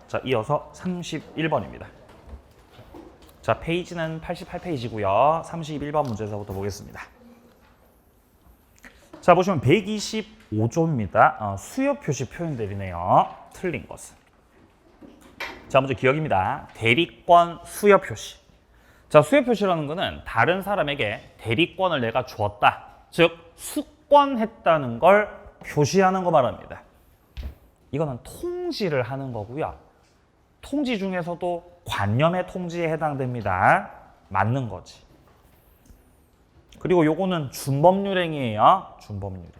자, 이어서 31번입니다. 자, 페이지는 88페이지고요. 31번 문제에서부터 보겠습니다. 자, 보시면 125조입니다. 수요 표시 표현들이네요. 틀린 것은. 자, 먼저 기억입니다. 대리권 수요 표시. 자, 수요 표시라는 것은 다른 사람에게 대리권을 내가 주었다. 즉, 수권했다는 걸 표시하는 거 말합니다. 이거는 통지를 하는 거고요. 통지 중에서도 관념의 통지에 해당됩니다. 맞는 거지. 그리고 요거는 준법률행위예요. 준법률행.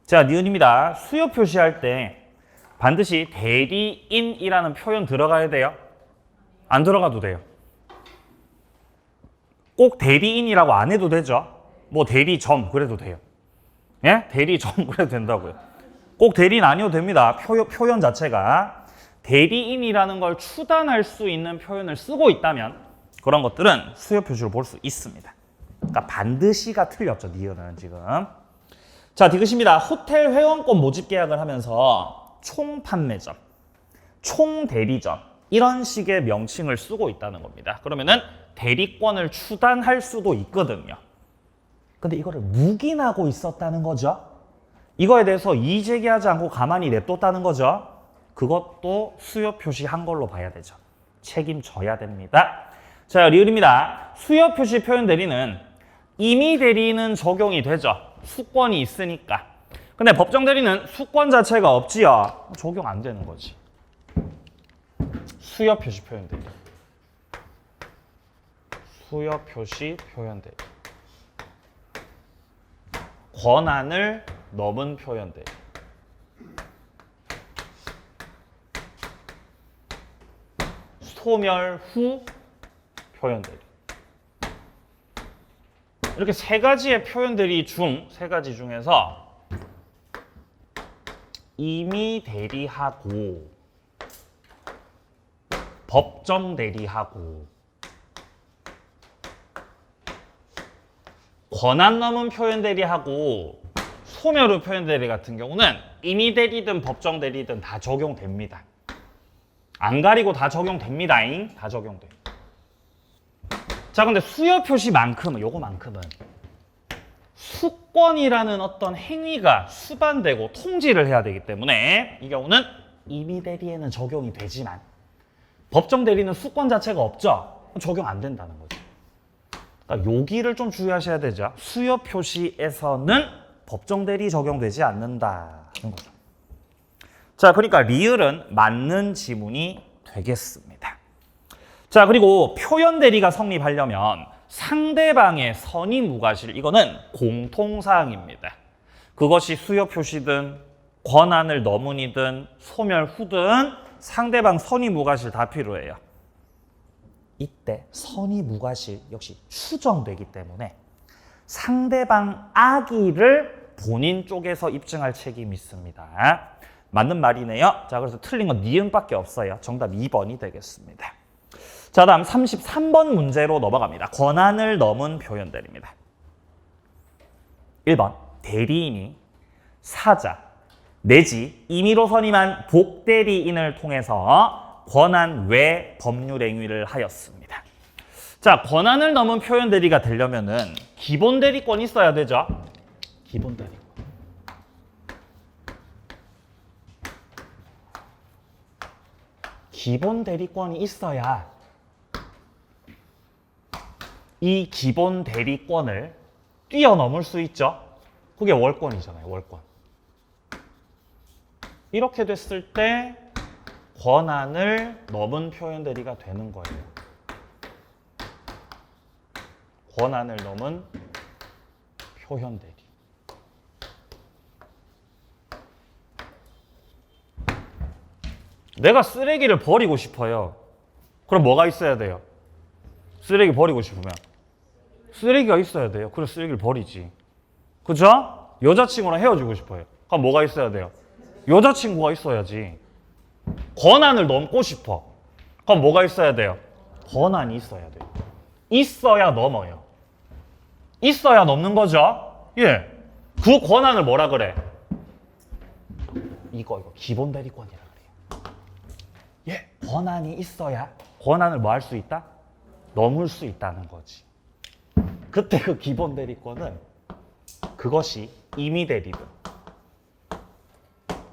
자, 니은입니다. 수요 표시할 때 반드시 대리인이라는 표현 들어가야 돼요? 안 들어가도 돼요. 꼭 대리인이라고 안 해도 되죠? 뭐 대리점 그래도 돼요. 예? 대리점 그래도 된다고요. 꼭 대리인 아니어도 됩니다. 표현 자체가. 대리인이라는 걸 추단할 수 있는 표현을 쓰고 있다면 그런 것들은 수요 표시로 볼 수 있습니다. 그러니까 반드시가 틀렸죠. 니은은 지금. 자, 디귿입니다. 호텔 회원권 모집 계약을 하면서 총판매점, 총대리점 이런 식의 명칭을 쓰고 있다는 겁니다. 그러면은 대리권을 추단할 수도 있거든요. 근데 이거를 묵인하고 있었다는 거죠. 이거에 대해서 이의 제기하지 않고 가만히 냅뒀다는 거죠. 그것도 수요 표시한 걸로 봐야 되죠. 책임져야 됩니다. 자, 리을입니다. 수요 표시 표현 대리는 임의 대리는 적용이 되죠. 수권이 있으니까. 근데 법정 대리는 수권 자체가 없지요. 적용 안 되는 거지. 수요 표시 표현 대리. 수요 표시 표현 대리. 권한을 넘은 표현 대리. 소멸 후 표현 대리. 이렇게 세 가지의 표현 대리 세 가지 중에서 임의 대리하고 법정 대리하고 권한 넘은 표현 대리하고 소멸 후 표현 대리 같은 경우는 임의 대리든 법정 대리든 다 적용됩니다. 안 가리고 다 적용됩니다잉. 다 적용돼. 자, 근데 수요 표시만큼은, 요거만큼은 수권이라는 어떤 행위가 수반되고 통지를 해야 되기 때문에 이 경우는 임의 대리에는 적용이 되지만 법정 대리는 수권 자체가 없죠. 적용 안 된다는 거죠. 그러니까 여기를 좀 주의하셔야 되죠. 수요 표시에서는 법정 대리 적용되지 않는다는 거죠. 자, 그러니까 리을은 맞는 지문이 되겠습니다. 자, 그리고 표현 대리가 성립하려면 상대방의 선의 무과실, 이거는 공통사항입니다. 그것이 수요 표시든 권한을 넘은이든 소멸 후든 상대방 선의 무과실 다 필요해요. 이때 선의 무과실 역시 추정되기 때문에 상대방 악의를 본인 쪽에서 입증할 책임이 있습니다. 맞는 말이네요. 자, 그래서 틀린 건 니은밖에 없어요. 정답 2번이 되겠습니다. 자, 다음 33번 문제로 넘어갑니다. 권한을 넘은 표현 대리입니다. 1번, 대리인이 사자 내지 임의로 선임한 복대리인을 통해서 권한 외 법률 행위를 하였습니다. 자, 권한을 넘은 표현 대리가 되려면은 기본 대리권이 있어야 되죠. 기본 대리권. 기본 대리권이 있어야 이 기본 대리권을 뛰어넘을 수 있죠. 그게 월권이잖아요. 월권. 이렇게 됐을 때 권한을 넘은 표현 대리가 되는 거예요. 권한을 넘은 표현 대리. 내가 쓰레기를 버리고 싶어요. 그럼 뭐가 있어야 돼요? 쓰레기 버리고 싶으면 쓰레기가 있어야 돼요. 그래서 쓰레기를 버리지. 그죠? 여자친구랑 헤어지고 싶어요. 그럼 뭐가 있어야 돼요? 여자친구가 있어야지. 권한을 넘고 싶어. 그럼 뭐가 있어야 돼요? 권한이 있어야 돼요. 있어야 넘어요. 있어야 넘는 거죠? 예. 그 권한을 뭐라 그래? 이거 기본 대리권이라 그래요. 권한이 있어야 권한을 뭐 할 수 있다? 넘을 수 있다는 거지. 그때 그 기본 대리권은 그것이 임의 대리든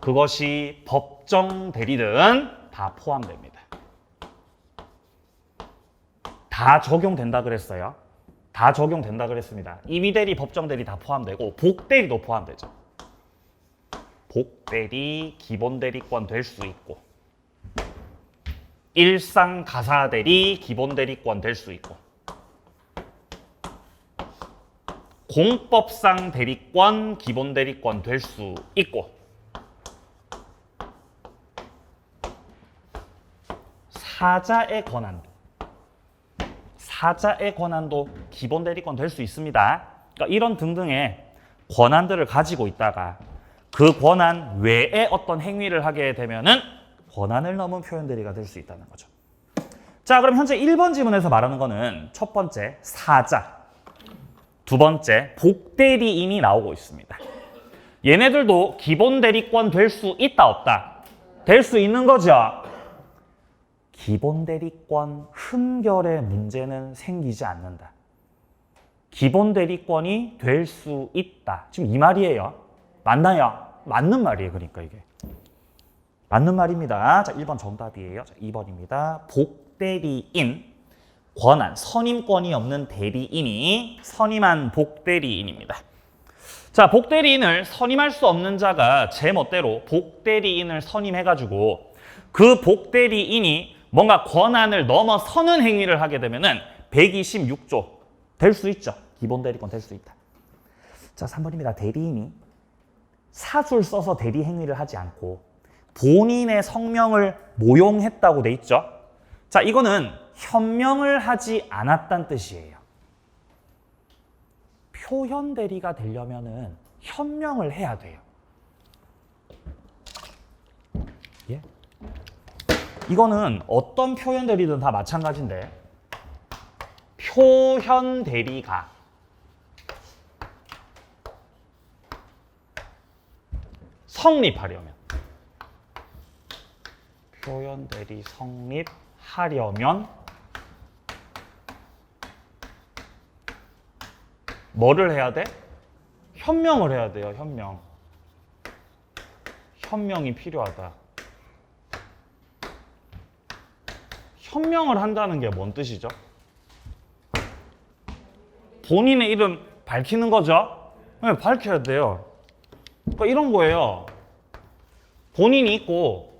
그것이 법정 대리든 다 포함됩니다. 다 적용된다 그랬어요. 다 적용된다 그랬습니다. 임의 대리, 법정 대리 다 포함되고 복 대리도 포함되죠. 복 대리, 기본 대리권 될 수 있고 일상 가사 대리, 기본 대리권 될 수 있고 공법상 대리권, 기본 대리권 될 수 있고 사자의 권한도 기본 대리권 될 수 있습니다. 그러니까 이런 등등의 권한들을 가지고 있다가 그 권한 외에 어떤 행위를 하게 되면은 권한을 넘은 표현 대리가 될 수 있다는 거죠. 자, 그럼 현재 1번 지문에서 말하는 거는 첫 번째 사자, 두 번째 복대리인이 나오고 있습니다. 얘네들도 기본 대리권 될 수 있다 없다? 될 수 있는 거죠. 기본 대리권 흠결의 문제는 생기지 않는다. 기본 대리권이 될 수 있다. 지금 이 말이에요. 맞나요? 맞는 말이에요. 그러니까 이게. 맞는 말입니다. 자, 1번 정답이에요. 자, 2번입니다. 복대리인, 권한, 선임권이 없는 대리인이 선임한 복대리인입니다. 자, 복대리인을 선임할 수 없는 자가 제 멋대로 복대리인을 선임해가지고 그 복대리인이 뭔가 권한을 넘어서는 행위를 하게 되면은 126조 될 수 있죠. 기본 대리권 될 수 있다. 자, 3번입니다. 대리인이 사술 써서 대리 행위를 하지 않고 본인의 성명을 모용했다고 돼 있죠. 자, 이거는 현명을 하지 않았다는 뜻이에요. 표현 대리가 되려면은 현명을 해야 돼요. 예? 이거는 어떤 표현 대리든 다 마찬가지인데 표현 대리가 성립하려면 표현 대리 성립하려면 뭐를 해야 돼? 현명을 해야 돼요. 현명. 현명이 필요하다. 현명을 한다는 게 뭔 뜻이죠? 본인의 이름 밝히는 거죠? 네, 밝혀야 돼요. 그러니까 이런 거예요. 본인이 있고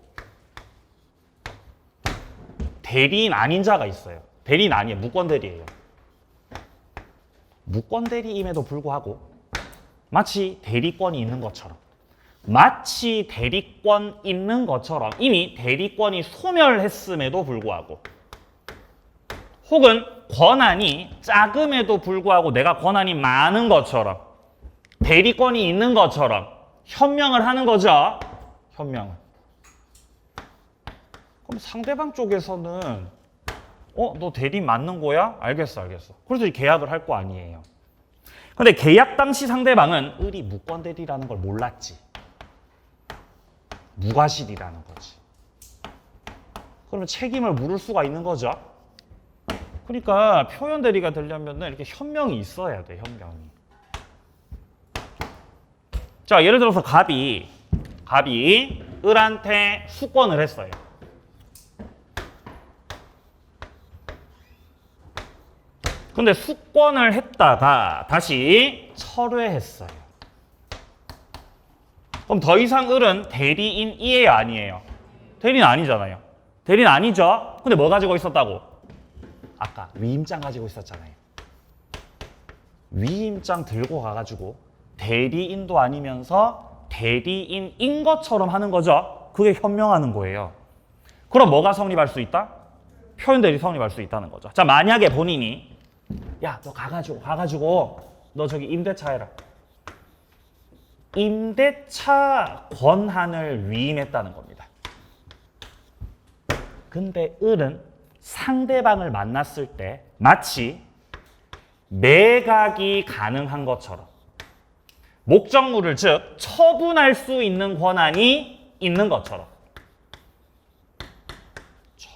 대리인 아닌 자가 있어요. 대리인 아니에요. 무권 대리예요. 무권 대리임에도 불구하고 마치 대리권이 있는 것처럼 이미 대리권이 소멸했음에도 불구하고 혹은 권한이 작음에도 불구하고 내가 권한이 많은 것처럼 대리권이 있는 것처럼 현명을 하는 거죠. 현명을. 그럼 상대방 쪽에서는 너 대리 맞는 거야? 알겠어. 그래서 계약을 할 거 아니에요. 근데 계약 당시 상대방은 의리 무권 대리라는 걸 몰랐지. 무과실이라는 거지. 그러면 책임을 물을 수가 있는 거죠. 그러니까 표현 대리가 되려면 이렇게 현명이 있어야 돼. 현명이. 자, 예를 들어서 갑이 을한테 수권을 했어요. 근데 수권을 했다가 다시 철회했어요. 그럼 더 이상 을은 대리인이에요, 아니에요? 대리인 아니잖아요. 대리인 아니죠? 근데 뭐 가지고 있었다고? 아까 위임장 가지고 있었잖아요. 위임장 들고 가가지고 대리인도 아니면서 대리인인 것처럼 하는 거죠. 그게 현명하는 거예요. 그럼 뭐가 성립할 수 있다? 표현 대리 성립할 수 있다는 거죠. 자, 만약에 본인이 야, 너 가가지고 너 저기 임대차 해라. 임대차 권한을 위임했다는 겁니다. 근데 을은 상대방을 만났을 때 마치 매각이 가능한 것처럼 목적물을 즉 처분할 수 있는 권한이 있는 것처럼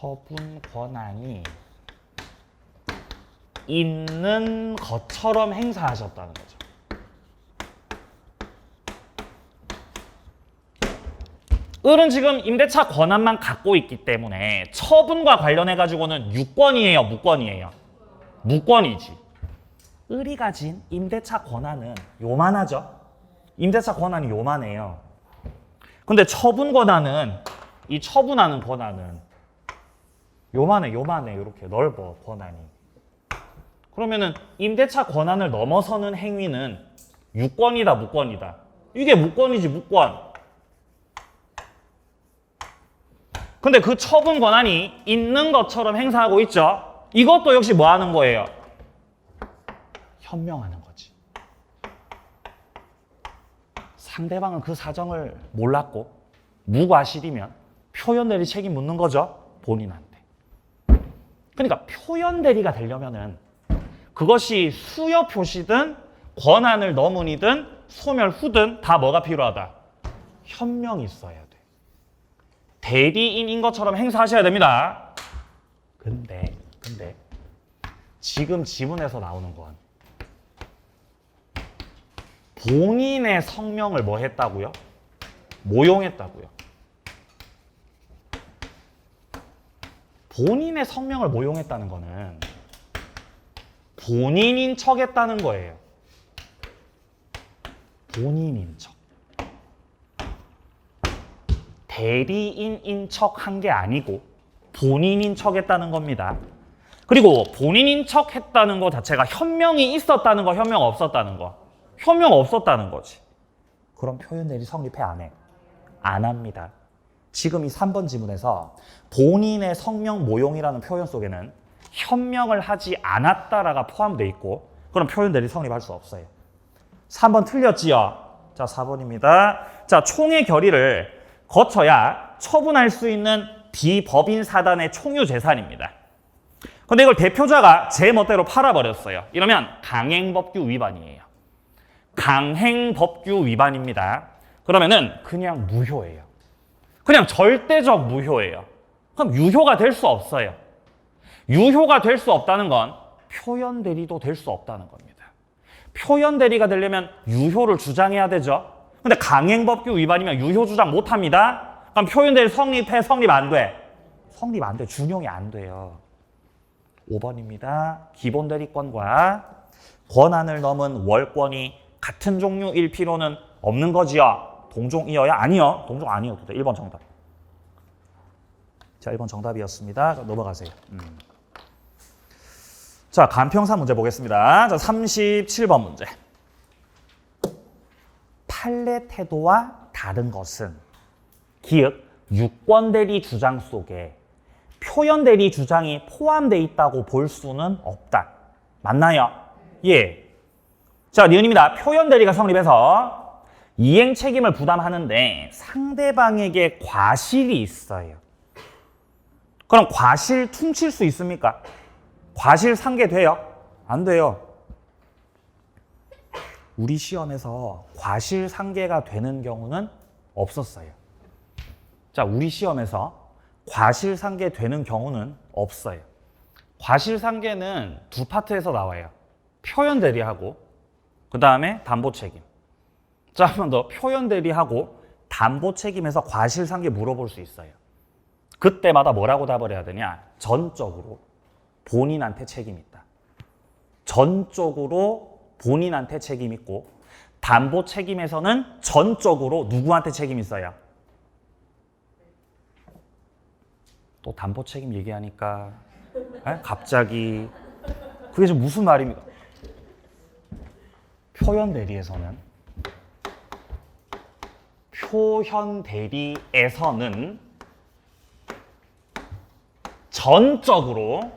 처분 권한이 있는 것처럼 행사하셨다는 거죠. 을은 지금 임대차 권한만 갖고 있기 때문에 처분과 관련해 가지고는 유권이에요, 무권이에요? 무권이지. 을이 가진 임대차 권한은 요만하죠. 임대차 권한이 요만해요. 근데 처분 권한은, 이 처분하는 권한은 요만해 이렇게 넓어 권한이. 그러면은 임대차 권한을 넘어서는 행위는 유권이다, 무권이다? 이게 무권이지, 무권. 근데 그 처분 권한이 있는 것처럼 행사하고 있죠. 이것도 역시 뭐 하는 거예요? 현명하는 거지. 상대방은 그 사정을 몰랐고 무과실이면 표현 대리 책임 묻는 거죠. 본인한테. 그러니까 표현 대리가 되려면은 그것이 수여 표시든 권한을 넘으니든 소멸 후든 다 뭐가 필요하다? 현명이 있어야 돼. 대리인인 것처럼 행사하셔야 됩니다. 근데 지금 지문에서 나오는 건 본인의 성명을 뭐 했다고요? 모용했다고요. 본인의 성명을 모용했다는 거는 본인인 척했다는 거예요. 본인인 척. 대리인인 척한 게 아니고 본인인 척했다는 겁니다. 그리고 본인인 척했다는 거 자체가 현명이 있었다는 거, 현명 없었다는 거. 현명 없었다는 거지. 그럼 표현 대리 성립해 안 해? 안 합니다. 지금 이 3번 지문에서 본인의 성명 모용이라는 표현 속에는 현명을 하지 않았다라가 포함되어 있고 그럼 표현 대리 성립할 수 없어요. 3번 틀렸지요? 자, 4번입니다. 자, 총의 결의를 거쳐야 처분할 수 있는 비법인 사단의 총유 재산입니다. 근데 이걸 대표자가 제 멋대로 팔아버렸어요. 이러면 강행법규 위반이에요. 강행법규 위반입니다. 그러면은 그냥 무효예요. 그냥 절대적 무효예요. 그럼 유효가 될 수 없어요. 유효가 될 수 없다는 건 표현 대리도 될 수 없다는 겁니다. 표현 대리가 되려면 유효를 주장해야 되죠. 근데 강행법규 위반이면 유효 주장 못 합니다. 그럼 표현 대리 성립해? 성립 안 돼? 성립 안 돼. 준용이 안 돼요. 5번입니다. 기본 대리권과 권한을 넘은 월권이 같은 종류일 필요는 없는 거지요. 동종이어야? 아니요. 동종 아니어도 돼. 1번 정답. 자, 1번 정답이었습니다. 자, 넘어가세요. 자, 간평사 문제 보겠습니다. 자, 37번 문제. 판례 태도와 다른 것은 기읍 유권 대리 주장 속에 표현 대리 주장이 포함되어 있다고 볼 수는 없다. 맞나요? 예. 자, 니은입니다. 표현 대리가 성립해서 이행 책임을 부담하는데 상대방에게 과실이 있어요. 그럼 과실 퉁칠 수 있습니까? 과실 상계돼요? 안 돼요. 우리 시험에서 과실 상계가 되는 경우는 없었어요. 자, 우리 시험에서 과실 상계되는 경우는 없어요. 과실 상계는 두 파트에서 나와요. 표현 대리하고 그 다음에 담보 책임. 자, 한 번 더. 표현 대리하고 담보 책임에서 과실 상계 물어볼 수 있어요. 그때마다 뭐라고 답을 해야 되냐? 전적으로 본인한테 책임 있다. 전적으로 본인한테 책임 있고 담보 책임에서는 전적으로 누구한테 책임 있어요? 또 담보 책임 얘기하니까 갑자기 그게 지금 무슨 말입니까? 표현 대리에서는 전적으로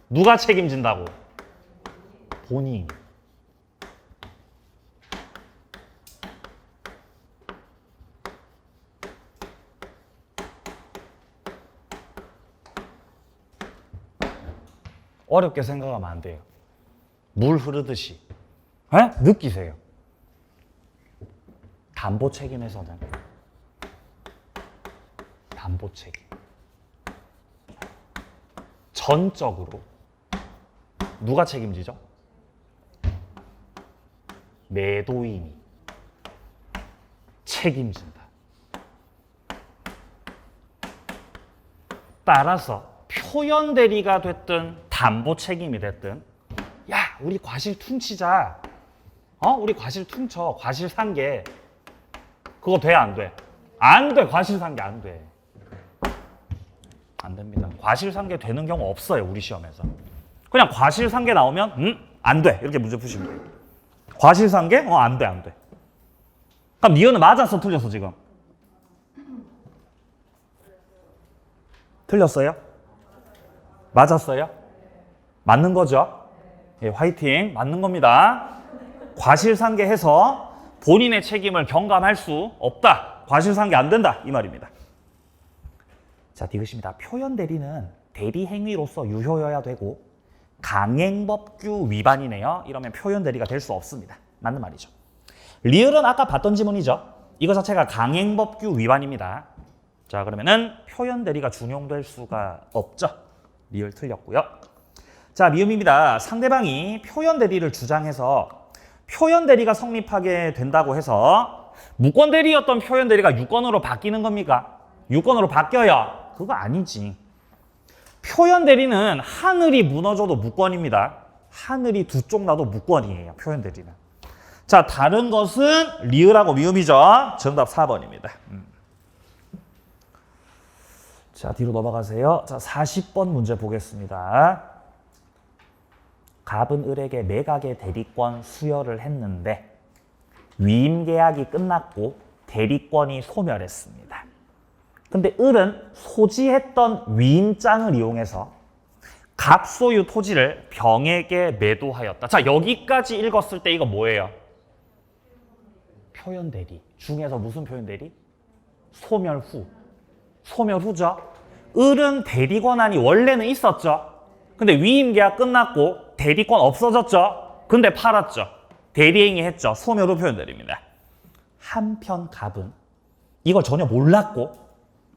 누가 책임진다고? 본인. 어렵게 생각하면 안 돼요. 물 흐르듯이. 느끼세요. 담보 책임에서는 담보 책임. 전적으로 누가 책임지죠? 매도인이 책임진다. 따라서 표현 대리가 됐든 담보 책임이 됐든 야 우리 과실 퉁치자. 우리 과실 퉁쳐. 과실 상계. 그거 돼 안 돼? 안 돼. 과실 상계 안 돼. 안 됩니다. 과실 상계 되는 경우 없어요. 우리 시험에서. 그냥 과실 상계 나오면 안 돼. 이렇게 문제 푸시면 돼요. 과실 상계? 안 돼. 안 돼. 그럼 니은은 맞았어? 틀렸어 지금? 틀렸어요? 맞았어요? 맞는 거죠? 예, 화이팅. 맞는 겁니다. 과실상계해서 본인의 책임을 경감할 수 없다. 과실상계 안 된다. 이 말입니다. 자, 디귿입니다. 표현 대리는 대리 행위로서 유효여야 되고 강행법규 위반이네요. 이러면 표현 대리가 될 수 없습니다. 맞는 말이죠. 리을은 아까 봤던 지문이죠. 이거 자체가 강행법규 위반입니다. 자, 그러면은 표현 대리가 준용될 수가 없죠. 리을 틀렸고요. 자, 미음입니다. 상대방이 표현 대리를 주장해서 표현 대리가 성립하게 된다고 해서 무권 대리였던 표현 대리가 유권으로 바뀌는 겁니까? 유권으로 바뀌어요. 그거 아니지. 표현 대리는 하늘이 무너져도 무권입니다. 하늘이 두 쪽 나도 무권이에요. 표현 대리는. 자, 다른 것은 리을하고 미음이죠. 정답 4번입니다. 자, 뒤로 넘어가세요. 자, 40번 문제 보겠습니다. 갑은 을에게 매각의 대리권 수여를 했는데 위임 계약이 끝났고 대리권이 소멸했습니다. 근데 을은 소지했던 위임장을 이용해서 갑 소유 토지를 병에게 매도하였다. 자, 여기까지 읽었을 때 이거 뭐예요? 표현 대리. 중에서 무슨 표현 대리? 소멸 후. 소멸 후죠. 을은 대리 권한이 원래는 있었죠. 근데 위임 계약 끝났고 대리권 없어졌죠. 근데 팔았죠. 대리행위 했죠. 소멸 후 표현 대리입니다. 한편 갑은 이걸 전혀 몰랐고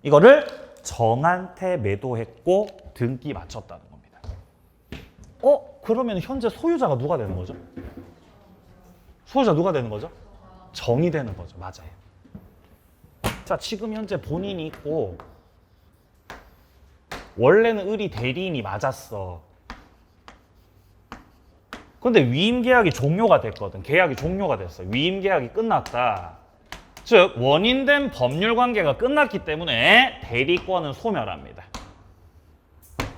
이거를 정한테 매도했고 등기 마쳤다는 겁니다. 그러면 현재 소유자가 누가 되는 거죠? 소유자 누가 되는 거죠? 정이 되는 거죠. 맞아요. 자, 지금 현재 본인이 있고 원래는 을이 대리인이 맞았어. 근데 위임 계약이 종료가 됐거든. 계약이 종료가 됐어. 위임 계약이 끝났다. 즉 원인된 법률 관계가 끝났기 때문에 대리권은 소멸합니다.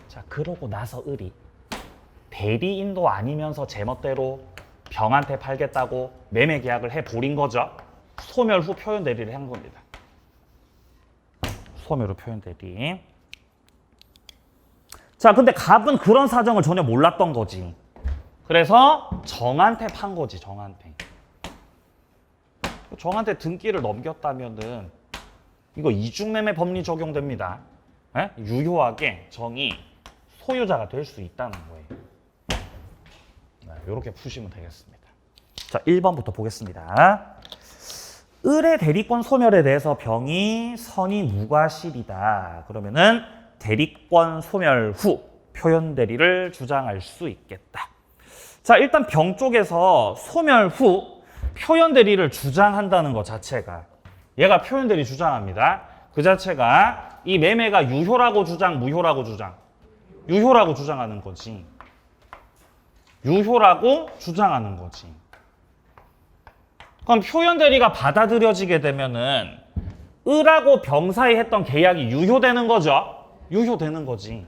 자, 그러고 나서 을이 대리인도 아니면서 제멋대로 병한테 팔겠다고 매매 계약을 해버린 거죠. 소멸 후 표현 대리를 한 겁니다. 소멸 후 표현 대리. 자, 근데 갑은 그런 사정을 전혀 몰랐던 거지. 그래서 정한테 판 거지. 정한테 등기를 넘겼다면은 이거 이중매매 법리 적용됩니다. 에? 유효하게 정이 소유자가 될 수 있다는 거예요. 네, 이렇게 푸시면 되겠습니다. 자, 1번부터 보겠습니다. 을의 대리권 소멸에 대해서 병이 선이 무과실이다. 그러면은 대리권 소멸 후 표현 대리를 주장할 수 있겠다. 자, 일단 병 쪽에서 소멸 후 표현 대리를 주장한다는 것 자체가 얘가 표현 대리 주장합니다. 그 자체가 이 매매가 유효라고 주장, 무효라고 주장? 유효라고 주장하는 거지. 유효라고 주장하는 거지. 그럼 표현 대리가 받아들여지게 되면은 을하고 병 사이 했던 계약이 유효되는 거죠. 유효되는 거지.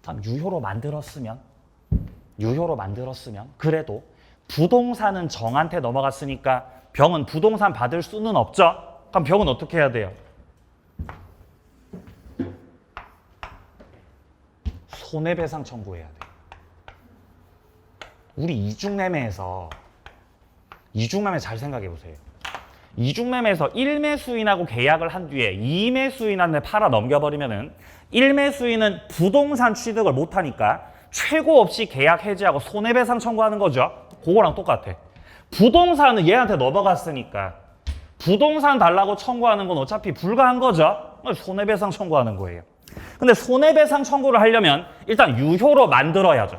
다음 유효로 만들었으면 그래도 부동산은 정한테 넘어갔으니까 병은 부동산 받을 수는 없죠. 그럼 병은 어떻게 해야 돼요? 손해배상 청구해야 돼요. 우리 이중매매에서 이중매매 잘 생각해 보세요. 이중매매에서 1매수인하고 계약을 한 뒤에 2매수인한테 팔아 넘겨버리면은 1매수인은 부동산 취득을 못하니까 최고 없이 계약 해지하고 손해배상 청구하는 거죠. 그거랑 똑같아. 부동산은 얘한테 넘어갔으니까 부동산 달라고 청구하는 건 어차피 불가한 거죠. 손해배상 청구하는 거예요. 근데 손해배상 청구를 하려면 일단 유효로 만들어야죠.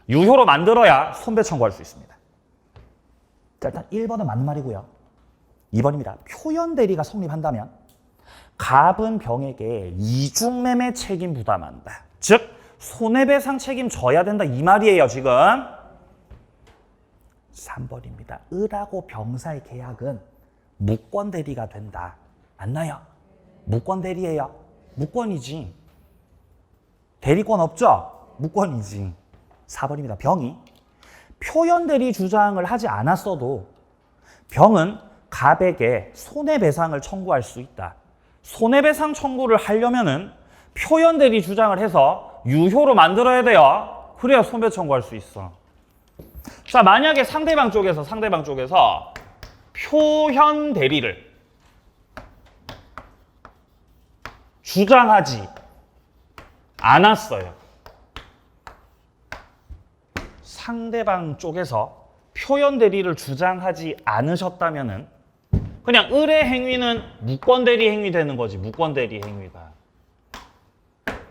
유효로 만들어야 손배 청구할 수 있습니다. 자, 일단 1번은 맞는 말이고요. 2번입니다. 표현대리가 성립한다면 갑은 병에게 이중매매 책임 부담한다. 즉 손해배상 책임 져야 된다 이 말이에요 지금. 3번입니다. 을하고 병사의 계약은 무권대리가 된다. 맞나요? 무권대리예요. 무권이지. 대리권 없죠? 무권이지. 4번입니다. 병이 표현대리 주장을 하지 않았어도 병은 갑에게 손해배상을 청구할 수 있다. 손해배상 청구를 하려면은 표현대리 주장을 해서 유효로 만들어야 돼요. 그래야 손배 청구할 수 있어. 자, 만약에 상대방 쪽에서 표현대리를 주장하지 않았어요. 상대방 쪽에서 표현대리를 주장하지 않으셨다면은 그냥 을의 행위는 무권대리 행위 되는 거지. 무권대리 행위가.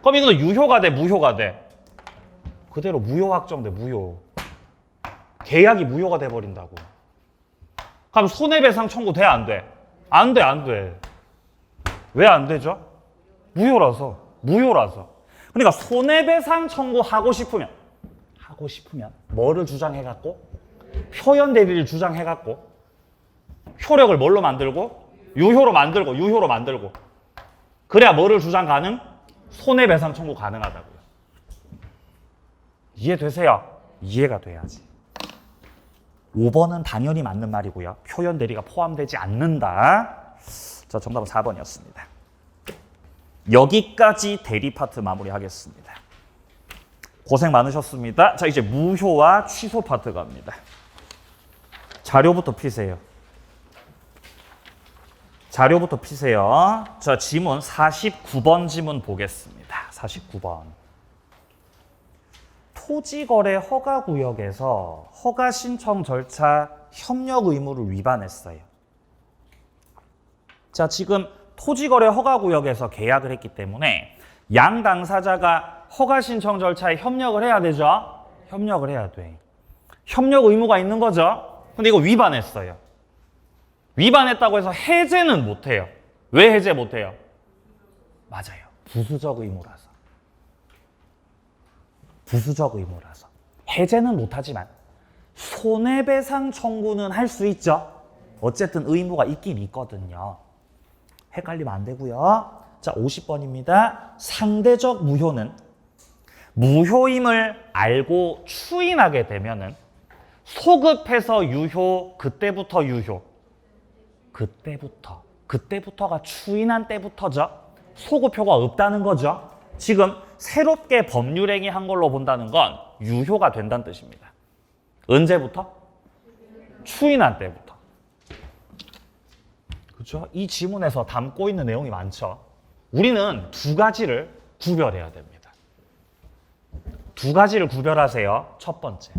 그럼 이거는 유효가 돼, 무효가 돼? 그대로 무효 확정돼, 무효. 계약이 무효가 돼버린다고. 그럼 손해배상 청구 돼, 안 돼? 안 돼, 안 돼. 왜 안 되죠? 무효라서. 무효라서. 그러니까 손해배상 청구하고 싶으면 뭐를 주장해갖고? 표현대리를 주장해갖고 효력을 뭘로 만들고? 유효로 만들고 그래야 뭐를 주장 가능? 손해배상 청구 가능하다고요. 이해되세요? 이해가 돼야지. 5번은 당연히 맞는 말이고요. 표현대리가 포함되지 않는다. 자, 정답은 4번이었습니다. 여기까지 대리 파트 마무리하겠습니다. 고생 많으셨습니다. 자, 이제 무효와 취소 파트 갑니다. 자료부터 피세요. 자, 지문 49번 지문 보겠습니다. 49번. 토지거래 허가구역에서 허가신청 절차 협력 의무를 위반했어요. 자, 지금 토지거래 허가구역에서 계약을 했기 때문에 양 당사자가 허가신청 절차에 협력을 해야 되죠? 협력을 해야 돼. 협력 의무가 있는 거죠? 근데 이거 위반했어요. 위반했다고 해서 해제는 못해요. 왜 해제 못해요? 맞아요. 부수적 의무라서. 해제는 못하지만 손해배상 청구는 할 수 있죠. 어쨌든 의무가 있긴 있거든요. 헷갈리면 안 되고요. 자, 50번입니다. 상대적 무효는 무효임을 알고 추인하게 되면은 소급해서 유효, 그때부터 유효. 그때부터가 추인한 때부터죠. 소급효가 없다는 거죠. 지금 새롭게 법률행위 한 걸로 본다는 건 유효가 된다는 뜻입니다. 언제부터? 추인한 때부터. 그렇죠? 이 지문에서 담고 있는 내용이 많죠. 우리는 두 가지를 구별해야 됩니다. 두 가지를 구별하세요. 첫 번째.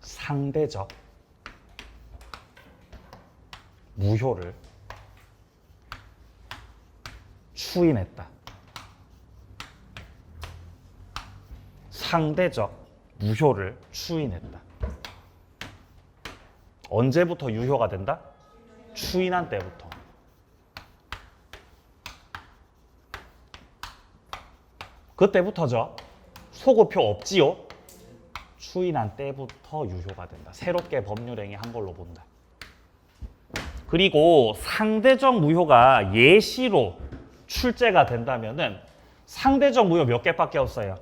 상대적 무효를 추인했다. 상대적 무효를 추인했다. 언제부터 유효가 된다? 추인한 때부터. 그때부터죠. 소급효 없지요? 추인한 때부터 유효가 된다. 새롭게 법률행위 한 걸로 본다. 그리고 상대적 무효가 예시로 출제가 된다면은 상대적 무효 몇 개밖에 없어요?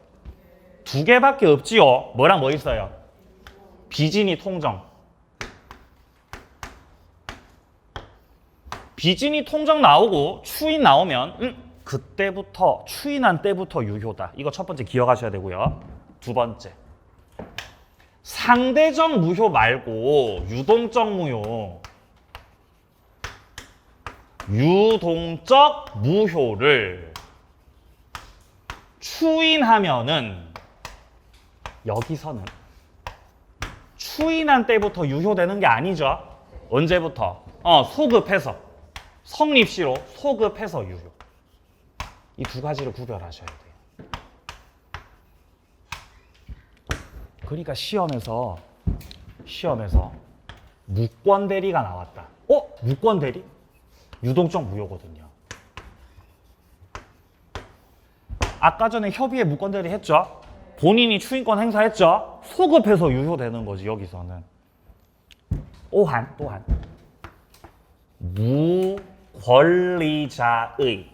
2개밖에 없지요. 뭐랑 뭐 있어요? 비진이 통정. 비진이 통정 나오고 추인 나오면 그때부터 추인한 때부터 유효다. 이거 첫 번째 기억하셔야 되고요. 두 번째. 상대적 무효 말고 유동적 무효. 유동적 무효를 추인하면은 여기서는 추인한 때부터 유효되는 게 아니죠. 언제부터? 소급해서. 성립시로 소급해서 유효. 이 두 가지를 구별하셔야 돼요. 그러니까 시험에서 무권 대리가 나왔다. 무권 대리? 유동적 무효거든요. 아까 전에 협의회 무권 대리 했죠? 본인이 추인권 행사했죠? 소급해서 유효되는 거지, 여기서는. 또한 무권리자의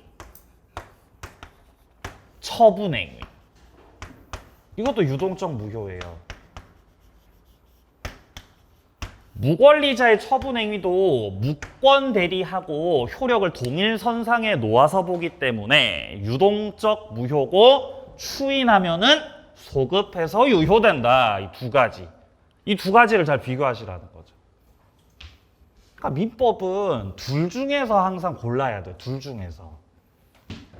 처분행위. 이것도 유동적 무효예요. 무권리자의 처분행위도 무권 대리하고 효력을 동일선상에 놓아서 보기 때문에 유동적 무효고 추인하면은 소급해서 유효된다. 이 두 가지. 이 두 가지를 잘 비교하시라는 거죠. 그러니까 민법은 둘 중에서 항상 골라야 돼. 둘 중에서.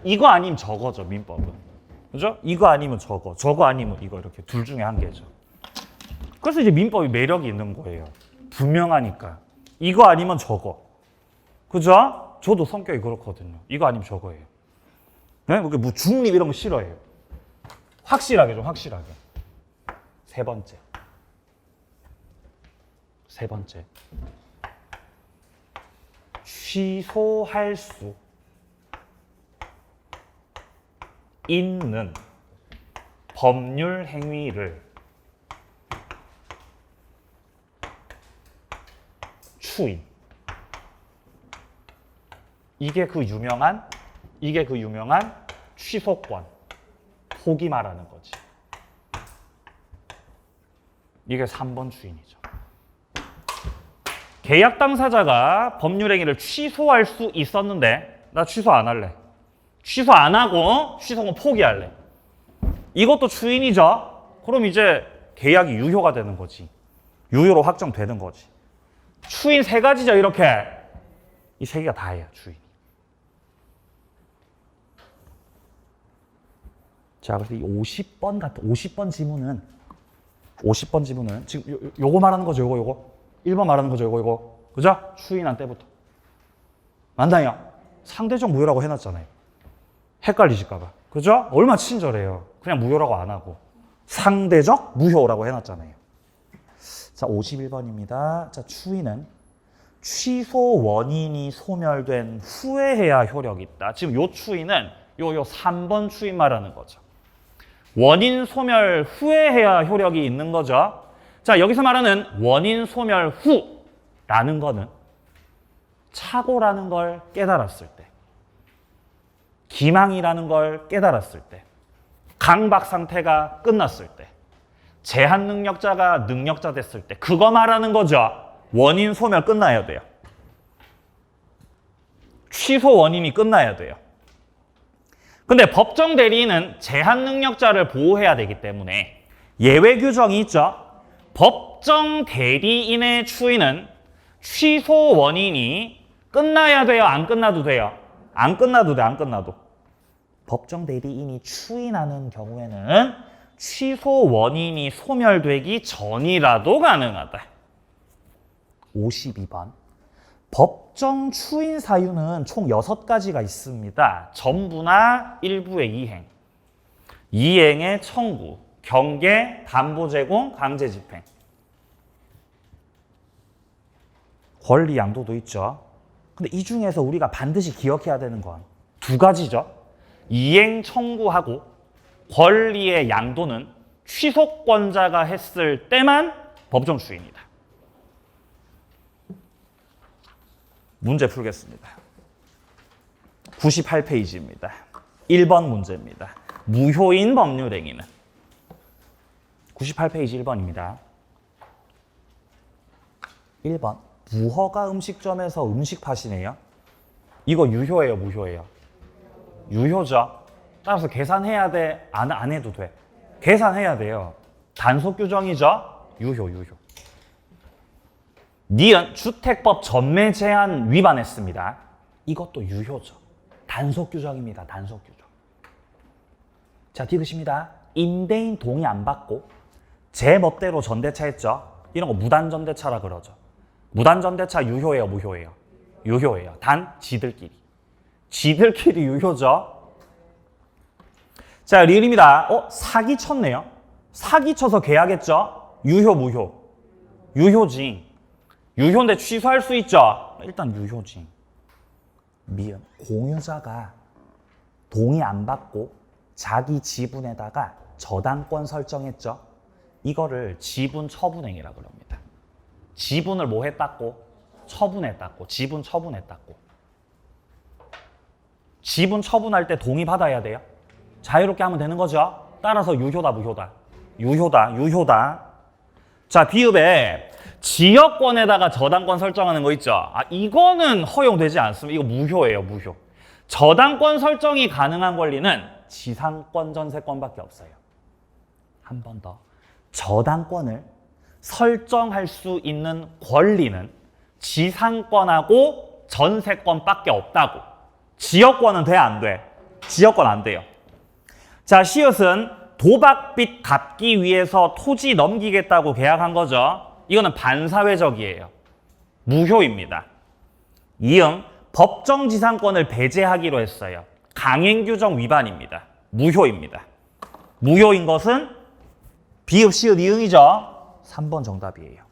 이거 아니면 저거죠, 민법은. 그죠? 이거 아니면 저거, 저거 아니면 이거, 이렇게 둘 중에 한 개죠. 그래서 이제 민법이 매력이 있는 거예요. 분명하니까. 이거 아니면 저거. 그죠? 저도 성격이 그렇거든요. 이거 아니면 저거예요. 네? 뭐 중립 이런 거 싫어해요. 확실하게 좀 확실하게. 세 번째. 취소할 수 있는 법률 행위를 추인. 이게 그 유명한 취소권. 포기 말하는 거지. 이게 3번 추인이죠. 계약 당사자가 법률 행위를 취소할 수 있었는데 나 취소 안 할래. 취소 안 하고 취소권 포기할래. 이것도 추인이죠. 그럼 이제 계약이 유효가 되는 거지. 유효로 확정되는 거지. 추인 세 가지죠, 이렇게. 이 세 개가 다예요, 추인. 자, 그래서 이 50번 지문은 지금 요거 말하는 거죠, 요거. 1번 말하는 거죠, 요거. 그죠? 추인한 때부터. 맞나요? 상대적 무효라고 해놨잖아요. 헷갈리실까봐. 그죠? 얼마나 친절해요. 그냥 무효라고 안 하고. 상대적 무효라고 해놨잖아요. 자, 51번입니다. 자, 추인은 취소 원인이 소멸된 후에 해야 효력이 있다. 지금 요 추인은 요 3번 추인 말하는 거죠. 원인 소멸 후에 해야 효력이 있는 거죠. 자, 여기서 말하는 원인 소멸 후라는 거는 착오라는 걸 깨달았을 때, 기망이라는 걸 깨달았을 때, 강박 상태가 끝났을 때, 제한 능력자가 능력자 됐을 때, 그거 말하는 거죠. 원인 소멸 끝나야 돼요. 취소 원인이 끝나야 돼요. 근데 법정 대리인은 제한 능력자를 보호해야 되기 때문에 예외 규정이 있죠. 법정 대리인의 추인은 취소 원인이 끝나야 돼요? 안 끝나도 돼요? 안 끝나도 돼, 안 끝나도. 법정 대리인이 추인하는 경우에는 취소 원인이 소멸되기 전이라도 가능하다. 52번. 법정 추인 사유는 총 6가지가 있습니다. 전부나 일부의 이행, 이행의 청구, 경계, 담보 제공, 강제 집행. 권리 양도도 있죠. 근데 이 중에서 우리가 반드시 기억해야 되는 건 2가지죠. 이행 청구하고 권리의 양도는 취소권자가 했을 때만 법정 추인이다. 문제 풀겠습니다. 98페이지입니다. 1번 문제입니다. 무효인 법률행위는 98페이지 1번입니다. 1번. 무허가 음식점에서 음식 파시네요. 이거 유효예요, 무효예요? 유효죠. 따라서 계산해야 돼, 안 해도 돼? 계산해야 돼요. 단속 규정이죠? 유효. 니은 주택법 전매 제한 위반했습니다. 이것도 유효죠. 단속 규정입니다. 단속 규정. 자, 뒤긋습니다. 임대인 동의 안 받고 제 멋대로 전대차 했죠. 이런 거 무단 전대차라 그러죠. 무단 전대차 유효예요, 무효예요? 유효예요. 단 지들끼리. 지들끼리 유효죠. 자, 리을입니다. 사기쳤네요. 사기쳐서 계약했죠. 유효, 무효. 유효지. 유효인데 취소할 수 있죠. 일단 유효지. 미음. 공유자가 동의 안 받고 자기 지분에다가 저당권 설정했죠. 이거를 지분 처분행위라고 그럽니다. 지분을 뭐 했다고? 처분했다고. 지분 처분했다고. 지분 처분할 때 동의 받아야 돼요. 자유롭게 하면 되는 거죠. 따라서 유효다, 무효다. 유효다, 유효다. 자, 비읍에 지역권에다가 저당권 설정하는 거 있죠. 이거는 허용되지 않습니다. 이거 무효예요, 무효. 저당권 설정이 가능한 권리는 지상권, 전세권밖에 없어요. 한 번 더. 저당권을 설정할 수 있는 권리는 지상권하고 전세권밖에 없다고. 지역권은 돼, 안 돼? 지역권 안 돼요. 자, 시옷은 도박빚 갚기 위해서 토지 넘기겠다고 계약한 거죠. 이거는 반사회적이에요. 무효입니다. 이응, 법정지상권을 배제하기로 했어요. 강행규정 위반입니다. 무효입니다. 무효인 것은 비읍, 시읒, 이응이죠. 3번 정답이에요.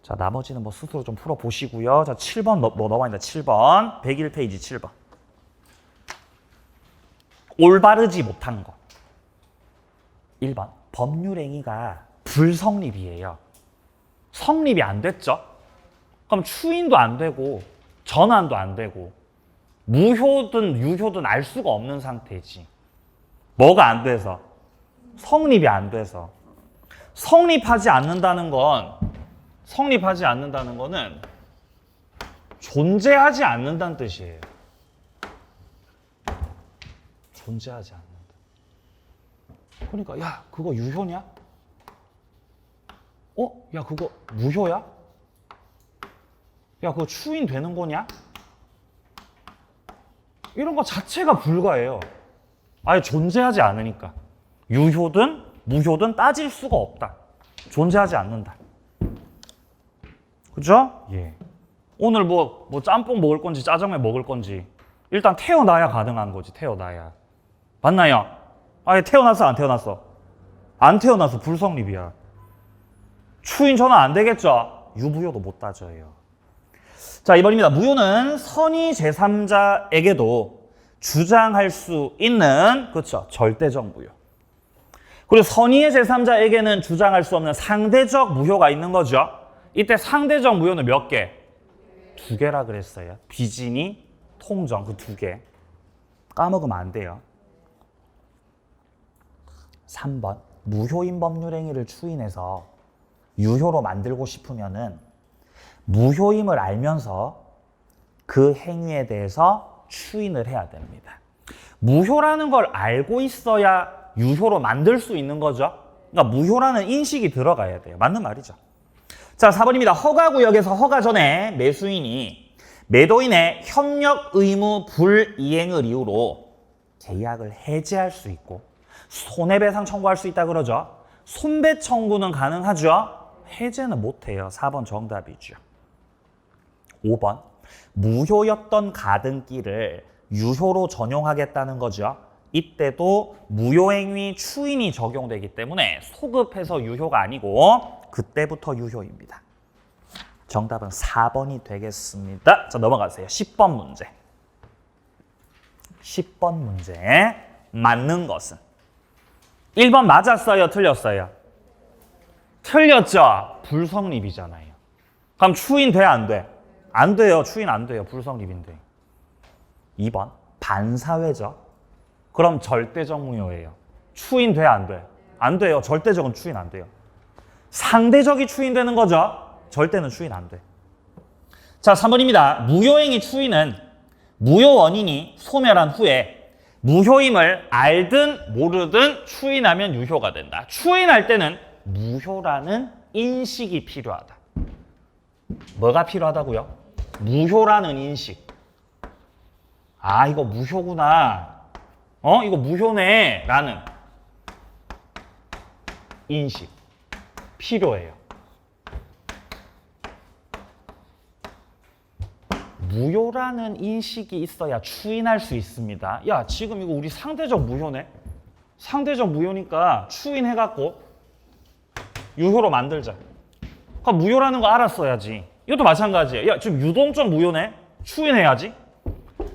자, 나머지는 뭐 스스로 좀 풀어보시고요. 자, 7번 넘어갑니다. 7번. 101페이지 7번. 올바르지 못한 거. 1번. 법률행위가 불성립이에요. 성립이 안 됐죠? 그럼 추인도 안 되고 전환도 안 되고 무효든 유효든 알 수가 없는 상태지. 뭐가 안 돼서? 성립이 안 돼서. 성립하지 않는다는 거는 존재하지 않는다는 뜻이에요. 존재하지 않는다. 그러니까 야, 그거 유효냐? 야, 그거 무효야? 야, 그거 추인되는 거냐? 이런 거 자체가 불가해요. 아예 존재하지 않으니까. 유효든 무효든 따질 수가 없다. 존재하지 않는다. 그죠? 예. 오늘 뭐 짬뽕 먹을 건지 짜장면 먹을 건지 일단 태어나야 가능한 거지. 태어나야. 맞나요? 아예 태어났어, 안 태어났어? 안 태어나서 불성립이야. 추인 전환 안 되겠죠? 유무효도 못 따져요. 자, 2번입니다. 무효는 선의 제3자에게도 주장할 수 있는, 그렇죠, 절대적 무효. 그리고 선의의 제3자에게는 주장할 수 없는 상대적 무효가 있는 거죠. 이때 상대적 무효는 몇 개? 2개라 그랬어요. 비진이, 통정, 그 2개. 까먹으면 안 돼요. 3번. 무효인 법률행위를 추인해서 유효로 만들고 싶으면은 무효임을 알면서 그 행위에 대해서 추인을 해야 됩니다. 무효라는 걸 알고 있어야 유효로 만들 수 있는 거죠. 그러니까 무효라는 인식이 들어가야 돼요. 맞는 말이죠. 자, 4번입니다. 허가구역에서 허가 전에 매수인이 매도인의 협력 의무 불이행을 이유로 계약을 해지할 수 있고 손해배상 청구할 수 있다 그러죠. 손배 청구는 가능하죠. 해제는 못해요. 4번 정답이죠. 5번. 무효였던 가등기를 유효로 전용하겠다는 거죠. 이때도 무효행위 추인이 적용되기 때문에 소급해서 유효가 아니고 그때부터 유효입니다. 정답은 4번이 되겠습니다. 자, 넘어가세요. 10번 문제. 10번 문제. 맞는 것은 1번 맞았어요? 틀렸어요? 틀렸죠? 불성립이잖아요. 그럼 추인 돼? 안 돼? 안 돼요. 추인 안 돼요. 불성립인데. 2번 반사회죠. 그럼 절대적 무효예요. 추인 돼? 안 돼? 안 돼요. 절대적은 추인 안 돼요. 상대적이 추인되는 거죠. 절대는 추인 안 돼. 자, 3번입니다. 무효행위 추인은 무효 원인이 소멸한 후에 무효임을 알든 모르든 추인하면 유효가 된다. 추인할 때는 무효라는 인식이 필요하다. 뭐가 필요하다고요? 무효라는 인식. 아, 이거 무효구나. 이거 무효네. 라는 인식. 필요해요. 무효라는 인식이 있어야 추인할 수 있습니다. 야, 지금 이거 우리 상대적 무효네? 상대적 무효니까 추인해갖고 유효로 만들자. 그럼 무효라는 거 알았어야지. 이것도 마찬가지예요. 야, 지금 유동적 무효네? 추인해야지.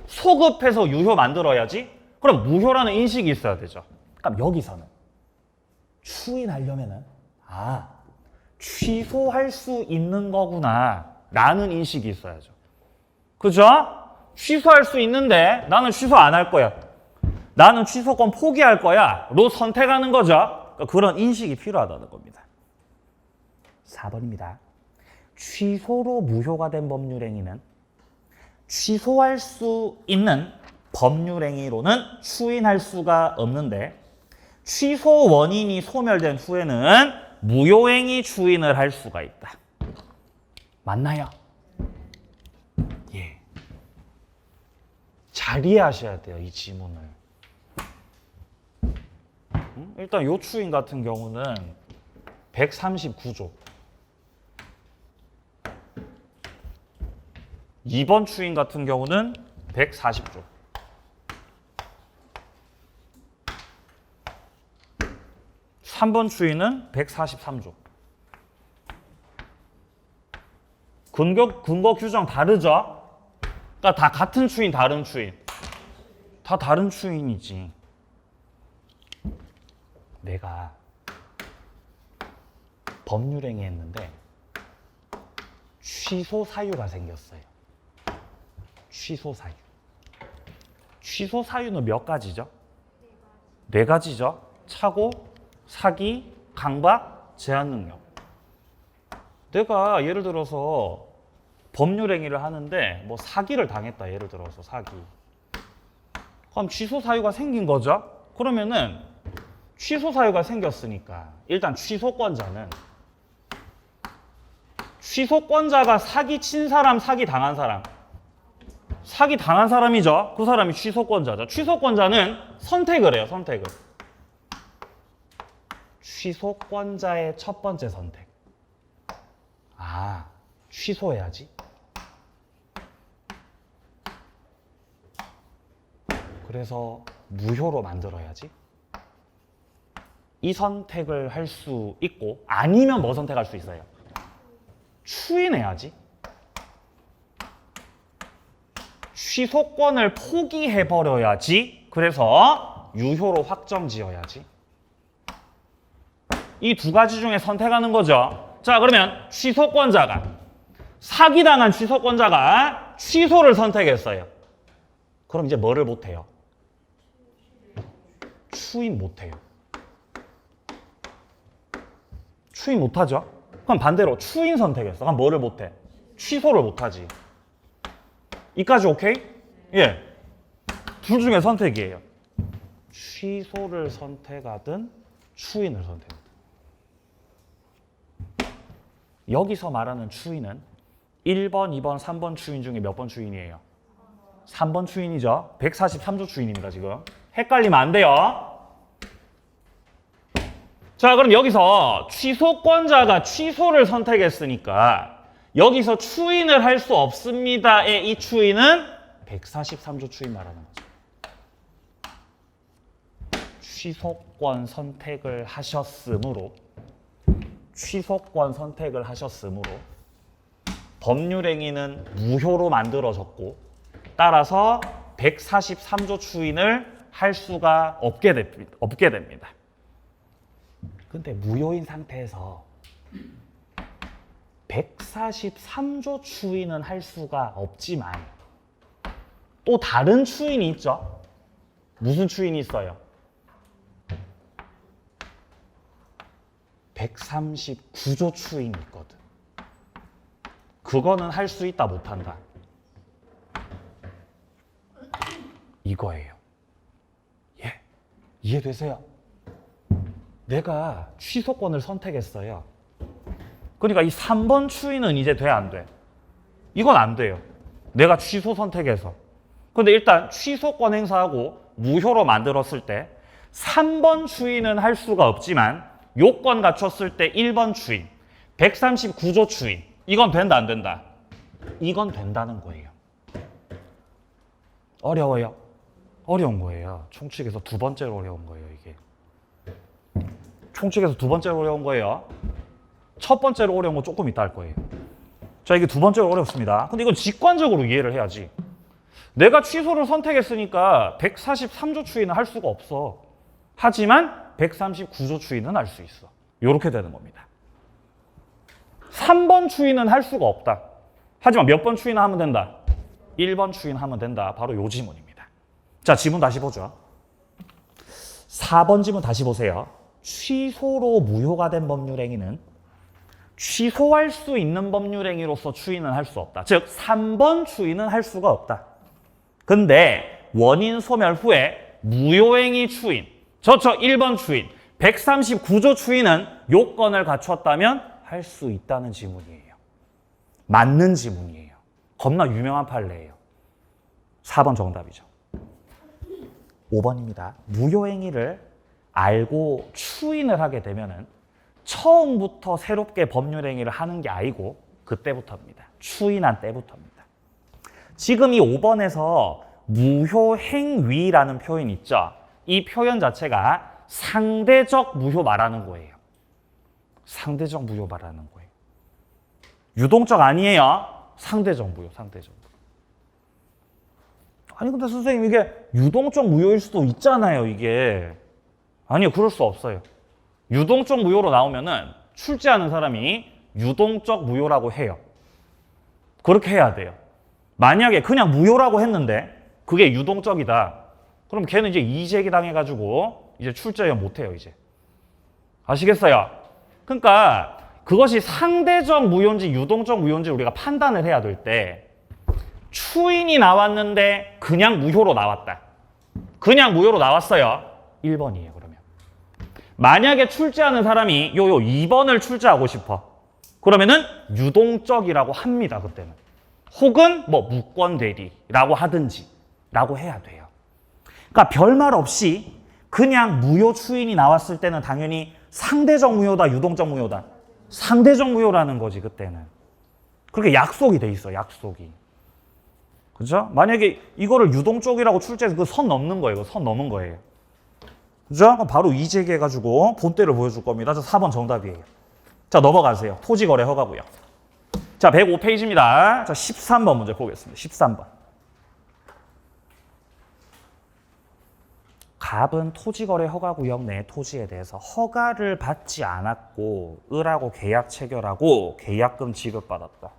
소급해서 유효 만들어야지. 그럼 무효라는 인식이 있어야 되죠. 그럼 여기서는 추인하려면은 취소할 수 있는 거구나 라는 인식이 있어야죠. 그죠? 취소할 수 있는데 나는 취소 안 할 거야. 나는 취소권 포기할 거야 로 선택하는 거죠. 그러니까 그런 인식이 필요하다는 겁니다. 4번입니다. 취소로 무효가 된 법률행위는 취소할 수 있는 법률행위로는 추인할 수가 없는데 취소 원인이 소멸된 후에는 무효행위 추인을 할 수가 있다. 맞나요? 예. 잘 이해하셔야 돼요, 이 지문을. 일단 요 추인 같은 경우는 139조. 2번 추인 같은 경우는 140조. 3번 추인은 143조. 근거 규정 다르죠? 그러니까 다 같은 추인, 다른 추인. 다 다른 추인이지. 내가 법률행위 했는데 취소 사유가 생겼어요. 취소 사유. 취소 사유는 몇 가지죠? 네 가지죠. 착오, 사기, 강박, 제한 능력. 내가 예를 들어서 법률행위를 하는데 뭐 사기를 당했다. 예를 들어서 사기. 그럼 취소 사유가 생긴 거죠? 그러면은 취소 사유가 생겼으니까 일단 취소권자가 사기 친 사람, 사기 당한 사람. 사기 당한 사람이죠. 그 사람이 취소권자죠. 취소권자는 선택을 해요. 선택을. 취소권자의 첫 번째 선택. 취소해야지. 그래서 무효로 만들어야지. 이 선택을 할 수 있고 아니면 뭐 선택할 수 있어요? 추인해야지. 취소권을 포기해버려야지. 그래서 유효로 확정지어야지. 이 두 가지 중에 선택하는 거죠. 자, 그러면 사기당한 취소권자가 취소를 선택했어요. 그럼 이제 뭐를 못해요? 추인 못해요. 추인 못하죠? 그럼 반대로 추인 선택했어. 그럼 뭐를 못해? 취소를 못하지. 이까지 오케이? 예. 둘 중에 선택이에요. 취소를 선택하든 추인을 선택하든. 여기서 말하는 추인은 1번, 2번, 3번 추인 중에 몇 번 추인이에요? 3번 추인이죠. 143조 추인입니다, 지금. 헷갈리면 안 돼요. 자, 그럼 여기서 취소권자가 취소를 선택했으니까 여기서 추인을 할 수 없습니다의 이 추인은 143조 추인 말하는 거죠. 취소권 선택을 하셨으므로 법률행위는 무효로 만들어졌고 따라서 143조 추인을 할 수가 없게 됩니다. 근데 무효인 상태에서 143조 추인은 할 수가 없지만 또 다른 추인이 있죠. 무슨 추인이 있어요? 139조 추인이 있거든. 그거는 할 수 있다 못한다. 이거예요. 예, 이해되세요? 내가 취소권을 선택했어요. 그러니까 이 3번 추인은 이제 돼, 안 돼? 이건 안 돼요. 내가 취소 선택해서. 근데 일단 취소권 행사하고 무효로 만들었을 때 3번 추인은 할 수가 없지만 요건 갖췄을 때 1번 추인, 139조 추인. 이건 된다, 안 된다? 이건 된다는 거예요. 어려워요. 어려운 거예요. 총칙에서 두 번째로 어려운 거예요, 이게. 총칙에서 두 번째로 어려운 거예요. 첫 번째로 어려운 거 조금 이따 할 거예요. 자, 이게 두 번째로 어렵습니다. 근데 이건 직관적으로 이해를 해야지. 내가 취소를 선택했으니까 143조 추이는 할 수가 없어. 하지만 139조 추이는 할 수 있어. 이렇게 되는 겁니다. 3번 추이는 할 수가 없다. 하지만 몇 번 추이나 하면 된다? 1번 추이는 하면 된다. 바로 요 지문입니다. 자, 지문 다시 보죠. 4번 지문 다시 보세요. 취소로 무효가 된 법률행위는 취소할 수 있는 법률행위로서 추이는 할 수 없다. 즉 3번 추이는 할 수가 없다. 근데 원인 소멸 후에 무효행위 추인, 저 1번 추인, 139조 추인은 요건을 갖췄다면 할 수 있다는 지문이에요. 맞는 지문이에요. 겁나 유명한 판례예요. 4번 정답이죠. 5번입니다. 무효행위를 알고 추인을 하게 되면은 처음부터 새롭게 법률행위를 하는 게 아니고 그때부터입니다. 추인한 때부터입니다. 지금 이 5번에서 무효행위라는 표현 있죠? 이 표현 자체가 상대적 무효 말하는 거예요. 상대적 무효 말하는 거예요. 유동적 아니에요. 상대적 무효, 상대적 무효. 아니 근데 선생님 이게 유동적 무효일 수도 있잖아요, 이게. 아니요, 그럴 수 없어요. 유동적 무효로 나오면은 출제하는 사람이 유동적 무효라고 해요. 그렇게 해야 돼요. 만약에 그냥 무효라고 했는데 그게 유동적이다. 그럼 걔는 이제 이의제기 당해가지고 이제 출제 못해요, 이제. 아시겠어요? 그러니까 그것이 상대적 무효인지 유동적 무효인지 우리가 판단을 해야 될 때 추인이 나왔는데 그냥 무효로 나왔다. 그냥 무효로 나왔어요. 1번이에요, 그러면. 만약에 출제하는 사람이 요 2번을 출제하고 싶어. 그러면은 유동적이라고 합니다, 그때는. 혹은 뭐 무권대리라고 하든지 라고 해야 돼요. 그러니까 별말 없이 그냥 무효 추인이 나왔을 때는 당연히 상대적 무효다, 유동적 무효다. 상대적 무효라는 거지, 그때는. 그렇게 약속이 돼 있어, 약속이. 그죠? 만약에 이거를 유동적이라고 출제해서 그 선 넘는 거예요. 선 넘은 거예요. 그죠? 그럼 바로 이재기해가지고 본때를 보여줄 겁니다. 저 4번 정답이에요. 자, 넘어가세요. 토지거래 허가고요. 자, 105페이지입니다. 자, 13번 문제 보겠습니다. 13번. 갑은 토지거래 허가구역 내 토지에 대해서 허가를 받지 않았고 을하고 계약 체결하고 계약금 지급받았다.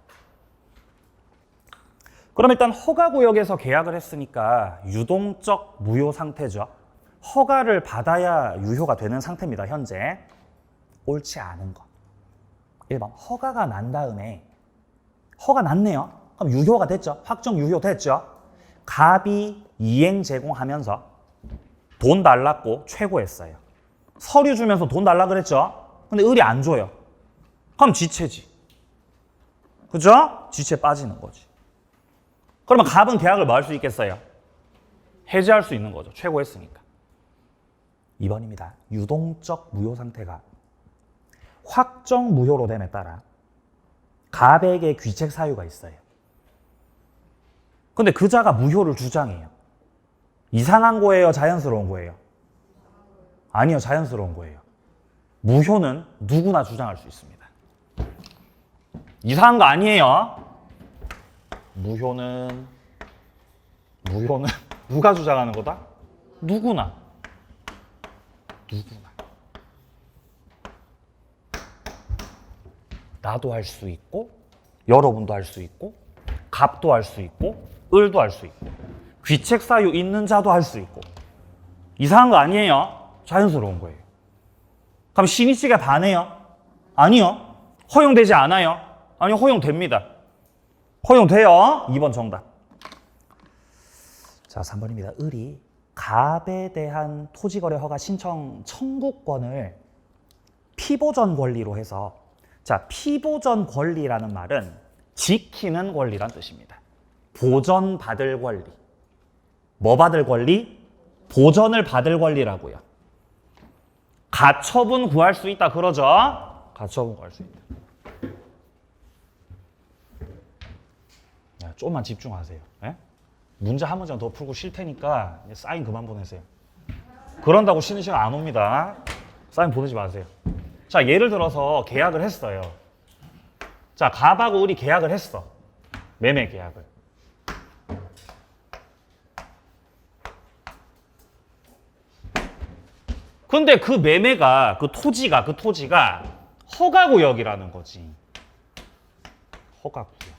그럼 일단 허가구역에서 계약을 했으니까 유동적 무효 상태죠. 허가를 받아야 유효가 되는 상태입니다, 현재. 옳지 않은 것. 1번, 허가가 난 다음에 허가 났네요. 그럼 유효가 됐죠. 확정 유효 됐죠. 갑이 이행 제공하면서 돈 달랐고 최고했어요. 서류 주면서 돈 달라 그랬죠. 근데 을이 안 줘요. 그럼 지체지. 그죠? 지체 빠지는 거지. 그러면 갑은 계약을 뭐 할 수 있겠어요? 해지할 수 있는 거죠. 최고했으니까. 2번입니다. 유동적 무효 상태가 확정 무효로 됨에 따라 갑에게 귀책 사유가 있어요. 근데 그자가 무효를 주장해요. 이상한 거예요? 자연스러운 거예요? 아니요, 자연스러운 거예요. 무효는 누구나 주장할 수 있습니다. 이상한 거 아니에요? 무효는 누가 주장하는 거다? 누구나. 나도 할 수 있고 여러분도 할 수 있고 갑도 할 수 있고 을도 할 수 있고 귀책 사유 있는 자도 할 수 있고. 이상한 거 아니에요? 자연스러운 거예요. 그럼 신의식에 반해요? 아니요. 허용되지 않아요? 아니요, 허용됩니다. 허용돼요. 2번 정답. 자, 3번입니다. 을이 갑에 대한 토지거래 허가 신청 청구권을 피보전 권리로 해서, 자, 피보전 권리라는 말은 지키는 권리란 뜻입니다. 보전받을 권리. 뭐 받을 권리? 보전을 받을 권리라고요. 가처분 구할 수 있다 그러죠? 가처분 구할 수 있다. 조금만 집중하세요. 네? 문제 한 문제 더 풀고 쉴 테니까 사인 그만 보내세요. 그런다고 쉬는 시간 안 옵니다. 사인 보내지 마세요. 자, 예를 들어서 계약을 했어요. 자, 갑하고 을이 계약을 했어. 매매 계약을. 근데 그 매매가, 그 토지가 허가구역이라는 거지. 허가구역.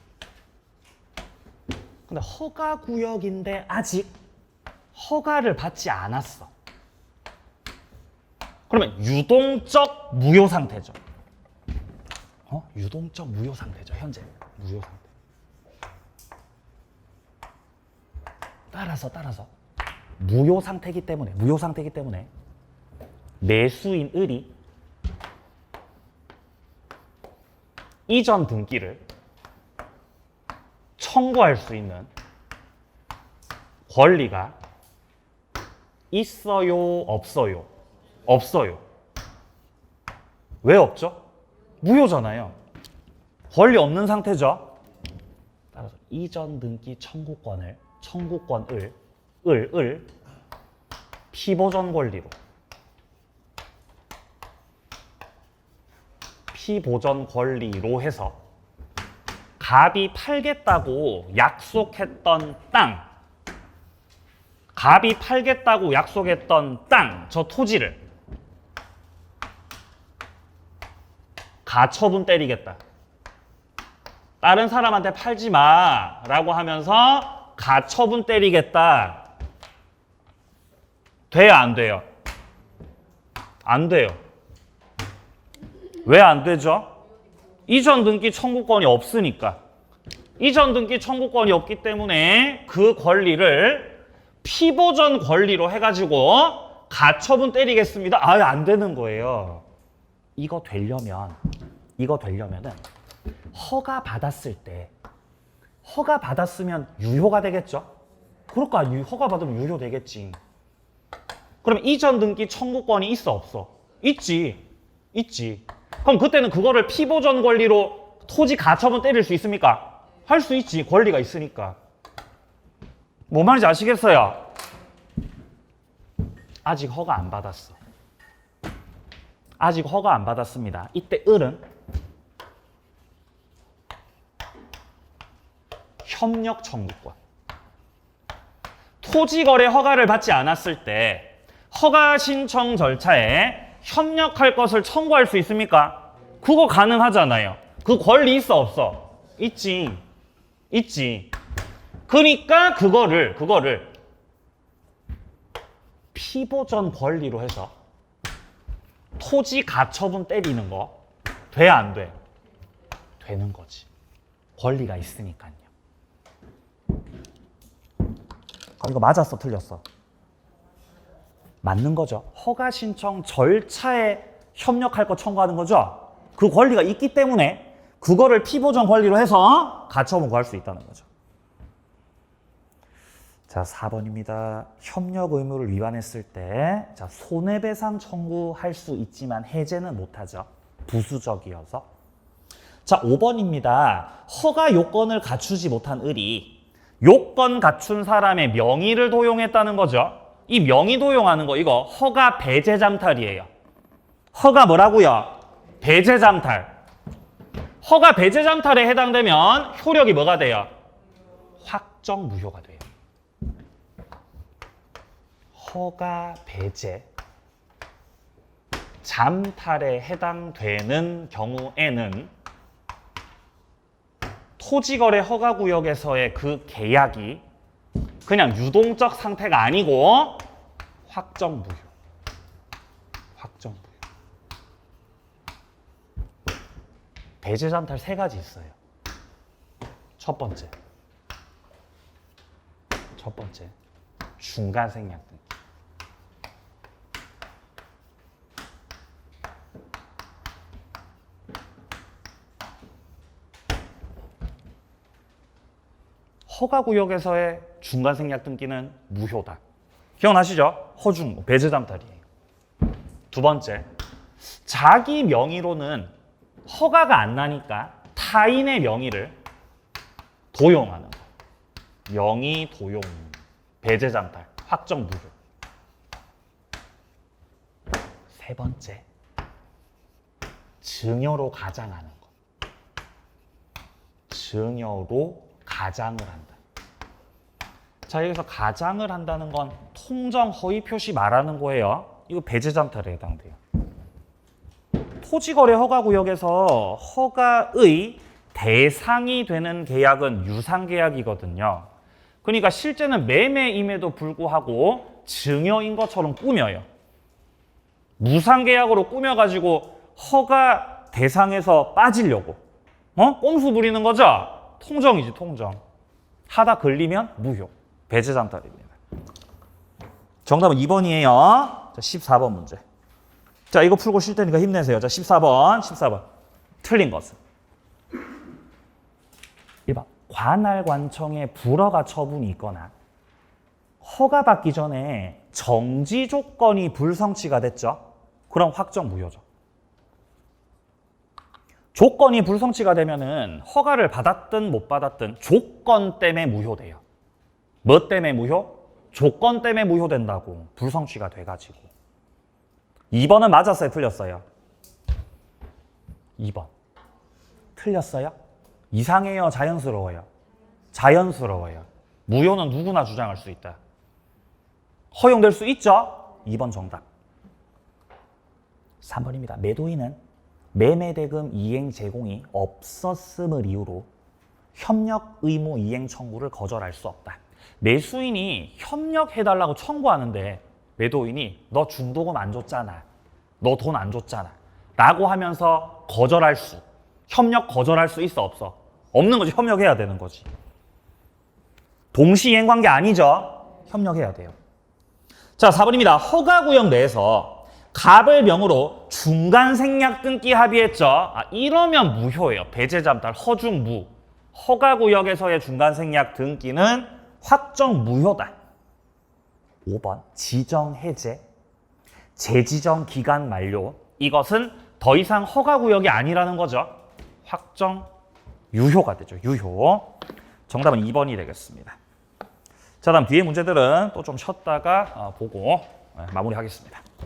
근데 허가구역인데 아직 허가를 받지 않았어. 그러면 유동적 무효 상태죠. 유동적 무효 상태죠. 현재 무효 상태. 따라서 무효 상태이기 때문에 매수인 을이 이전 등기를 청구할 수 있는 권리가 있어요, 없어요? 없어요. 왜 없죠? 무효잖아요. 권리 없는 상태죠. 따라서 이전 등기 청구권을 피보전 권리로 해서 갑이 팔겠다고 약속했던 땅, 저 토지를 가처분 때리겠다. 다른 사람한테 팔지 마라고 하면서 가처분 때리겠다. 돼요, 안 돼요? 안 돼요. 왜 안 되죠? 이전 등기 청구권이 없으니까. 이전 등기 청구권이 없기 때문에 그 권리를 피보전 권리로 해가지고 가처분 때리겠습니다. 아예 안 되는 거예요. 이거 되려면은 허가 받았으면 유효가 되겠죠? 그럴까? 허가 받으면 유효되겠지. 그럼 이전 등기 청구권이 있어, 없어? 있지. 그럼 그때는 그거를 피보전 권리로 토지 가처분 때릴 수 있습니까? 할 수 있지. 권리가 있으니까. 뭐 말인지 아시겠어요? 아직 허가 안 받았어. 아직 허가 안 받았습니다. 이때 을은 협력 청구권. 토지거래 허가를 받지 않았을 때 허가 신청 절차에 협력할 것을 청구할 수 있습니까? 그거 가능하잖아요. 그 권리 있어, 없어? 있지. 그러니까 그거를 피보전 권리로 해서 토지 가처분 때리는 거 돼, 안 돼? 되는 거지. 권리가 있으니까요. 이거 맞았어, 틀렸어? 맞는 거죠. 허가 신청 절차에 협력할 거 청구하는 거죠. 그 권리가 있기 때문에 그거를 피보전 권리로 해서 가처분 구할 수 있다는 거죠. 자, 4번입니다. 협력 의무를 위반했을 때 손해배상 청구할 수 있지만 해제는 못하죠. 부수적이어서. 자, 5번입니다. 허가 요건을 갖추지 못한 을이 요건 갖춘 사람의 명의를 도용했다는 거죠. 이 명의 도용하는 거 이거 허가 배제 잠탈이에요. 허가 뭐라고요? 배제 잠탈. 허가 배제 잠탈에 해당되면 효력이 뭐가 돼요? 확정 무효가 돼요. 허가 배제 잠탈에 해당되는 경우에는 토지거래 허가구역에서의 그 계약이 그냥 유동적 상태가 아니고 확정 무효. 배제 잠탈 3가지 있어요. 첫 번째 중간 생략 등기. 허가구역에서의 중간 생략 등기는 무효다. 기억나시죠? 허중, 배제 잠탈이에요. 두 번째, 자기 명의로는 허가가 안 나니까 타인의 명의를 도용하는 거. 명의 도용, 배제장탈, 확정 무효. 세 번째, 증여로 가장하는 것. 증여로 가장을 한다. 자, 여기서 가장을 한다는 건 통정 허위 표시 말하는 거예요. 이거 배제장탈에 해당돼요. 토지거래 허가구역에서 허가의 대상이 되는 계약은 유상계약이거든요. 그러니까 실제는 매매임에도 불구하고 증여인 것처럼 꾸며요. 무상계약으로 꾸며가지고 허가 대상에서 빠지려고 꼼수 부리는 거죠? 통정이지, 통정. 하다 걸리면 무효. 배제장탈입니다. 정답은 2번이에요. 자, 14번 문제. 자, 이거 풀고 쉴 테니까 힘내세요. 자, 14번. 틀린 것은 1번. 관할관청에 불허가 처분이 있거나 허가받기 전에 정지 조건이 불성취가 됐죠. 그럼 확정 무효죠. 조건이 불성취가 되면은 허가를 받았든 못 받았든 조건 때문에 무효돼요. 뭐 때문에 무효? 조건 때문에 무효된다고. 불성취가 돼가지고. 2번은 맞았어요? 틀렸어요? 2번. 틀렸어요? 이상해요? 자연스러워요? 자연스러워요. 무효는 누구나 주장할 수 있다. 허용될 수 있죠? 2번 정답. 3번입니다. 매도인은 매매대금 이행 제공이 없었음을 이유로 협력 의무 이행 청구를 거절할 수 없다. 매수인이 협력해달라고 청구하는데 매도인이 너 중도금 안 줬잖아. 너 돈 안 줬잖아. 라고 하면서 협력 거절할 수 있어, 없어? 없는 거지. 협력해야 되는 거지. 동시 이행 관계 아니죠? 협력해야 돼요. 자, 4번입니다. 허가구역 내에서 갑을 명으로 중간 생략 등기 합의했죠. 이러면 무효예요. 배제잠탈, 허중무. 허가구역에서의 중간 생략 등기는 확정 무효다. 5번 지정 해제, 재지정 기간 만료. 이것은 더 이상 허가구역이 아니라는 거죠. 확정 유효가 되죠. 유효. 정답은 2번이 되겠습니다. 자, 다음 뒤에 문제들은 또 좀 쉬었다가 보고 마무리하겠습니다.